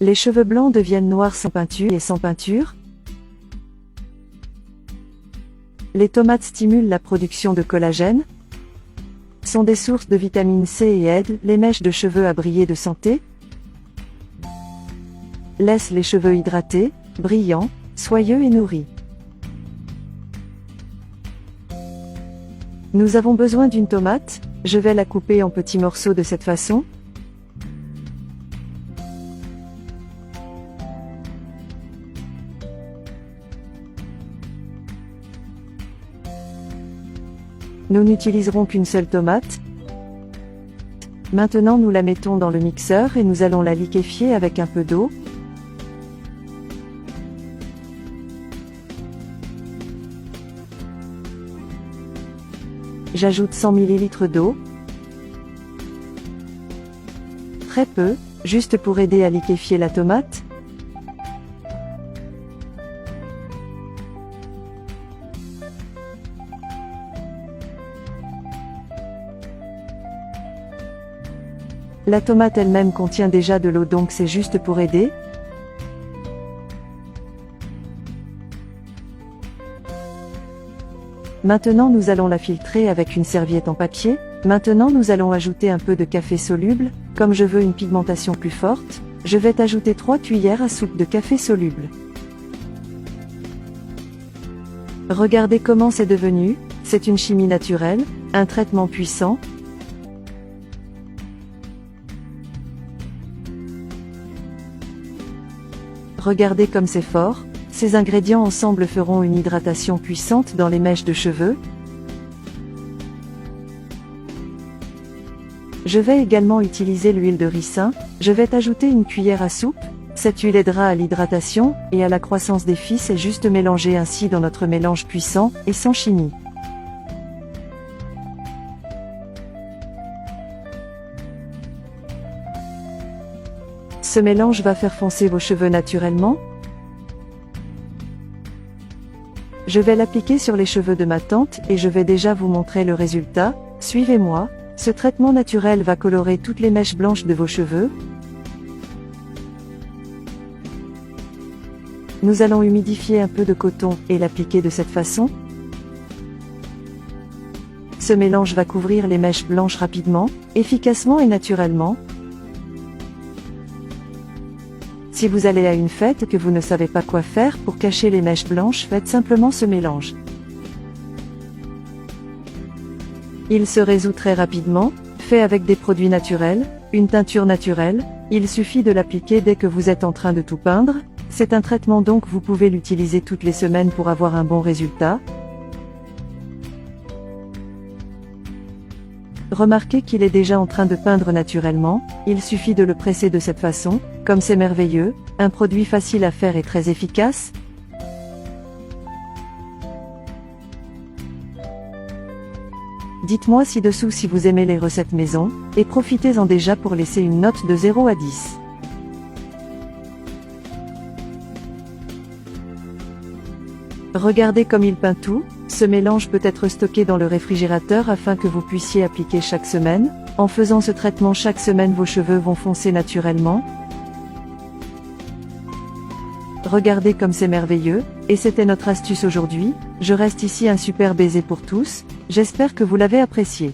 Les cheveux blancs deviennent noirs sans peinture et sans peinture. Les tomates stimulent la production de collagène, sont des sources de vitamine C et aident les mèches de cheveux à briller de santé. Laissent les cheveux hydratés, brillants, soyeux et nourris. Nous avons besoin d'une tomate, je vais la couper en petits morceaux de cette façon. Nous n'utiliserons qu'une seule tomate. Maintenant nous la mettons dans le mixeur et nous allons la liquéfier avec un peu d'eau. J'ajoute 100 ml d'eau. Très peu, juste pour aider à liquéfier la tomate. La tomate elle-même contient déjà de l'eau, donc c'est juste pour aider. Maintenant nous allons la filtrer avec une serviette en papier. Maintenant nous allons ajouter un peu de café soluble. Comme je veux une pigmentation plus forte, je vais ajouter 3 cuillères à soupe de café soluble. Regardez comment c'est devenu, c'est une chimie naturelle, un traitement puissant. Regardez comme c'est fort, ces ingrédients ensemble feront une hydratation puissante dans les mèches de cheveux. Je vais également utiliser l'huile de ricin, je vais ajouter une cuillère à soupe. Cette huile aidera à l'hydratation et à la croissance des fils et juste mélanger ainsi dans notre mélange puissant et sans chimie. Ce mélange va faire foncer vos cheveux naturellement. Je vais l'appliquer sur les cheveux de ma tante et je vais déjà vous montrer le résultat. Suivez-moi, ce traitement naturel va colorer toutes les mèches blanches de vos cheveux. Nous allons humidifier un peu de coton et l'appliquer de cette façon. Ce mélange va couvrir les mèches blanches rapidement, efficacement et naturellement. Si vous allez à une fête et que vous ne savez pas quoi faire pour cacher les mèches blanches, faites simplement ce mélange. Il se résout très rapidement, fait avec des produits naturels, une teinture naturelle, il suffit de l'appliquer dès que vous êtes en train de tout peindre. C'est un traitement donc vous pouvez l'utiliser toutes les semaines pour avoir un bon résultat. Remarquez qu'il est déjà en train de peindre naturellement, il suffit de le presser de cette façon, comme c'est merveilleux, un produit facile à faire et très efficace. Dites-moi ci-dessous si vous aimez les recettes maison, et profitez-en déjà pour laisser une note de 0 à 10. Regardez comme il peint tout, ce mélange peut être stocké dans le réfrigérateur afin que vous puissiez appliquer chaque semaine. En faisant ce traitement chaque semaine vos cheveux vont foncer naturellement. Regardez comme c'est merveilleux, et c'était notre astuce aujourd'hui. Je reste ici un super baiser pour tous, j'espère que vous l'avez apprécié.